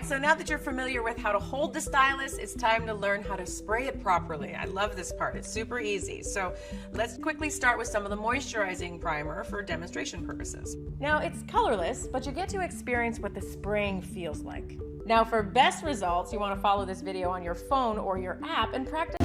so now that you're familiar with how to hold the stylus, it's time to learn how to spray it properly. I love this part, it's super easy. So let's quickly start with some of the moisturizing primer for demonstration purposes. Now it's colorless, but you get to experience what the spraying feels like. Now for best results, you want to follow this video on your phone or your app and practice.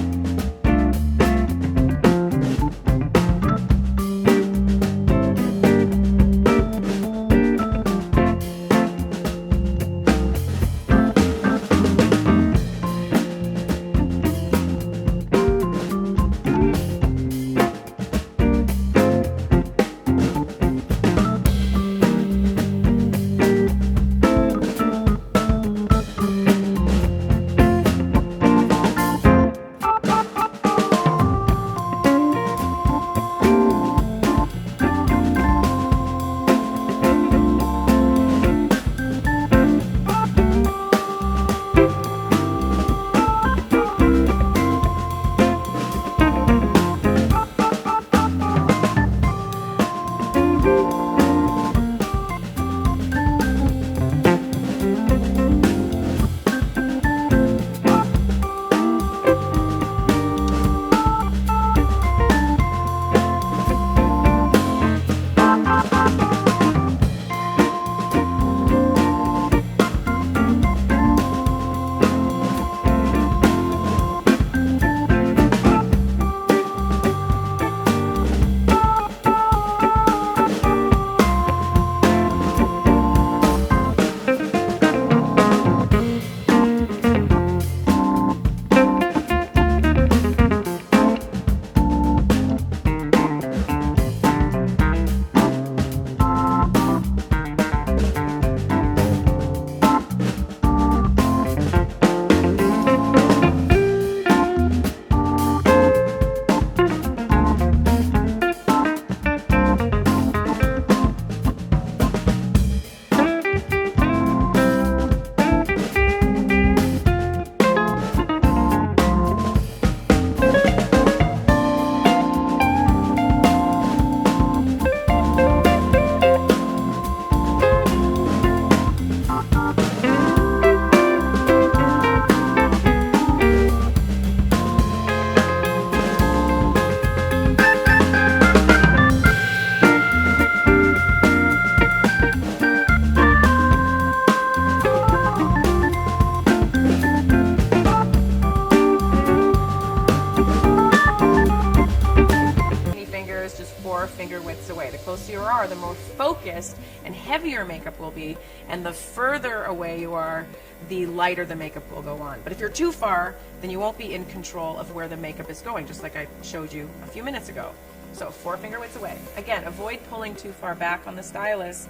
Finger widths away. The closer you are, the more focused and heavier makeup will be, and the further away you are, the lighter the makeup will go on. But if you're too far, then you won't be in control of where the makeup is going, just like I showed you a few minutes ago. So 4 finger widths away. Again, avoid pulling too far back on the stylus.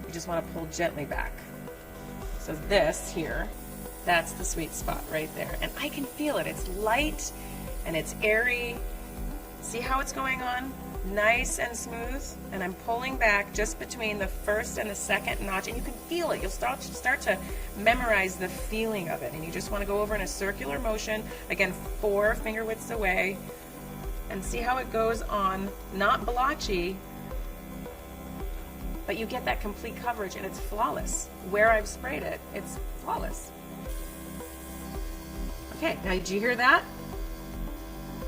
You just want to pull gently back. So this here, that's the sweet spot right there. And I can feel it. It's light and it's airy. See how it's going on? Nice and smooth, and I'm pulling back just between the first and the second notch, and you can feel it. You'll start to memorize the feeling of it, and you just want to go over in a circular motion, again 4 finger widths away, and see how it goes on. Not blotchy, but you get that complete coverage, and it's flawless. Where I've sprayed it, it's flawless. Okay, now did you hear that?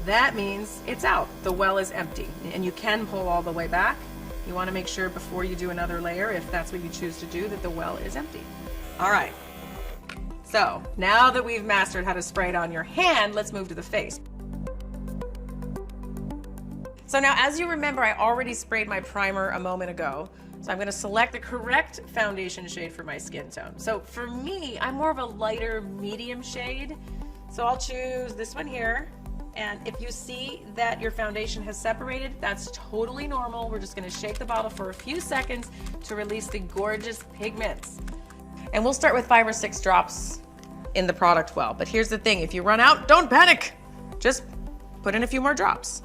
That means it's out. The well is empty, and you can pull all the way back. You want to make sure before you do another layer, if that's what you choose to do, that the well is empty. All right, so now that we've mastered how to spray it on your hand, let's move to the face. So now, as you remember, I already sprayed my primer a moment ago, so I'm going to select the correct foundation shade for my skin tone. So for me, I'm more of a lighter medium shade, so I'll choose this one here. And if you see that your foundation has separated, that's totally normal. We're just gonna shake the bottle for a few seconds to release the gorgeous pigments. And we'll start with 5 or 6 drops in the product well. But here's the thing, if you run out, don't panic. Just put in a few more drops.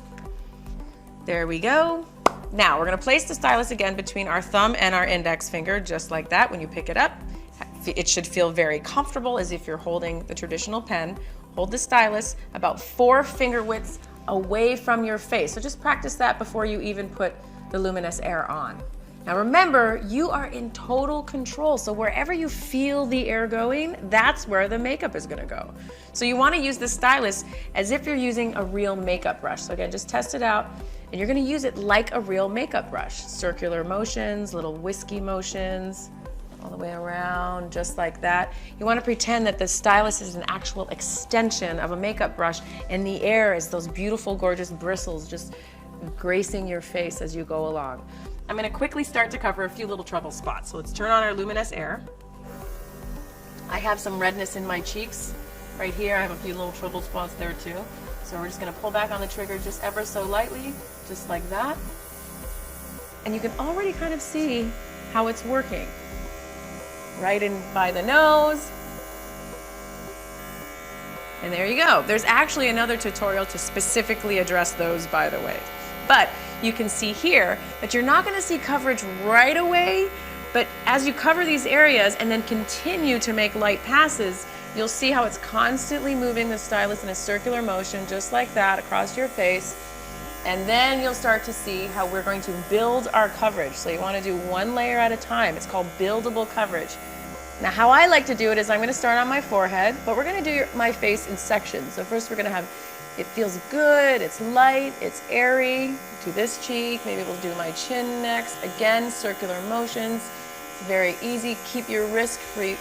There we go. Now we're gonna place the stylus again between our thumb and our index finger, just like that. When you pick it up, it should feel very comfortable, as if you're holding the traditional pen. Hold the stylus about 4 finger widths away from your face. So just practice that before you even put the Luminous Air on. Now remember, you are in total control, so wherever you feel the air going, that's where the makeup is gonna go. So you wanna use the stylus as if you're using a real makeup brush. So again, just test it out, and you're gonna use it like a real makeup brush. Circular motions, little whiskey motions, all the way around, just like that. You wanna pretend that the stylus is an actual extension of a makeup brush, and the air is those beautiful, gorgeous bristles just gracing your face as you go along. I'm gonna quickly start to cover a few little trouble spots. So let's turn on our Luminous Air. I have some redness in my cheeks. Right here, I have a few little trouble spots there too. So we're just gonna pull back on the trigger just ever so lightly, just like that. And you can already kind of see how it's working. Right in by the nose. And there you go. There's actually another tutorial to specifically address those, by the way. But you can see here that you're not gonna see coverage right away, but as you cover these areas and then continue to make light passes, you'll see how it's constantly moving the stylus in a circular motion, just like that, across your face. And then you'll start to see how we're going to build our coverage. So you wanna do one layer at a time. It's called buildable coverage. Now how I like to do it is I'm gonna start on my forehead, but we're gonna do my face in sections. So first we're gonna have, it feels good, it's light, it's airy. To this cheek, maybe we'll do my chin next. Again, circular motions. It's very easy. Keep your wrist free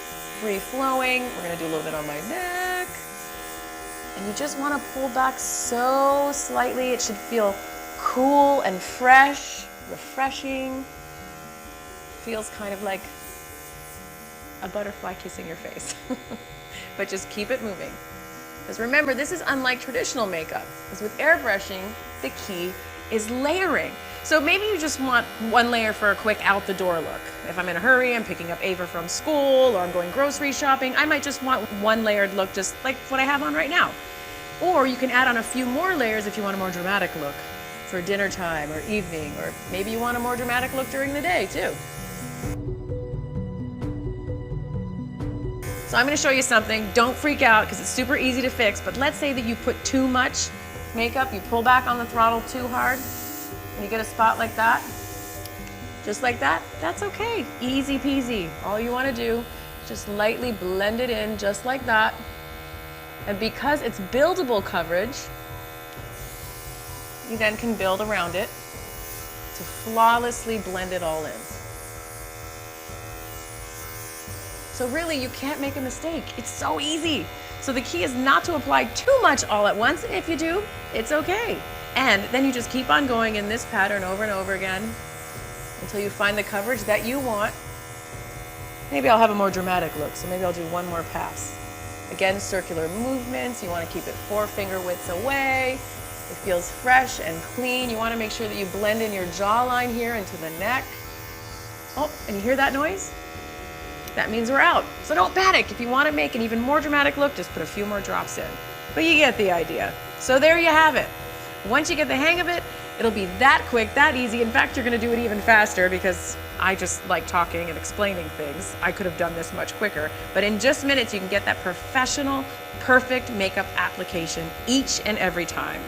flowing. We're gonna do a little bit on my neck. And you just wanna pull back so slightly. It should feel cool and fresh, refreshing. Feels kind of like a butterfly kissing your face. But just keep it moving. Because remember, this is unlike traditional makeup. Because with airbrushing, the key is layering. So maybe you just want one layer for a quick out the door look. If I'm in a hurry, I'm picking up Ava from school, or I'm going grocery shopping, I might just want one layered look just like what I have on right now. Or you can add on a few more layers if you want a more dramatic look for dinner time or evening, or maybe you want a more dramatic look during the day too. So I'm gonna show you something. Don't freak out because it's super easy to fix, but let's say that you put too much makeup, you pull back on the throttle too hard, and you get a spot like that, just like that, that's okay. Easy peasy. All you wanna do is just lightly blend it in just like that. And because it's buildable coverage, you then can build around it to flawlessly blend it all in. So really, you can't make a mistake. It's so easy. So the key is not to apply too much all at once. If you do, it's okay. And then you just keep on going in this pattern over and over again until you find the coverage that you want. Maybe I'll have a more dramatic look, so maybe I'll do one more pass. Again, circular movements. You want to keep it 4 finger widths away. It feels fresh and clean. You want to make sure that you blend in your jawline here into the neck. Oh, and you hear that noise? That means we're out. So don't panic. If you want to make an even more dramatic look, just put a few more drops in. But you get the idea. So there you have it. Once you get the hang of it, it'll be that quick, that easy. In fact, you're going to do it even faster because I just like talking and explaining things. I could have done this much quicker. But in just minutes, you can get that professional, perfect makeup application each and every time.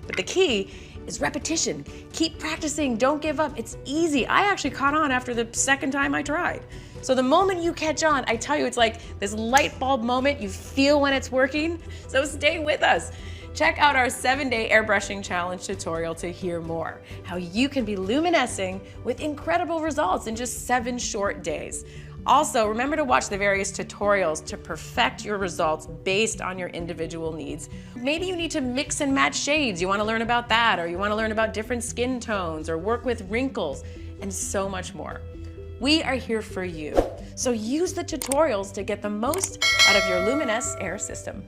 But the key is repetition. Keep practicing. Don't give up. It's easy. I actually caught on after the second time I tried. So the moment you catch on, I tell you, it's like this light bulb moment. You feel when it's working. So stay with us. Check out our 7-day airbrushing challenge tutorial to hear more. How you can be luminescing with incredible results in just 7 short days. Also, remember to watch the various tutorials to perfect your results based on your individual needs. Maybe you need to mix and match shades. You want to learn about that, or you want to learn about different skin tones, or work with wrinkles, and so much more. We are here for you. So use the tutorials to get the most out of your Luminous Air system.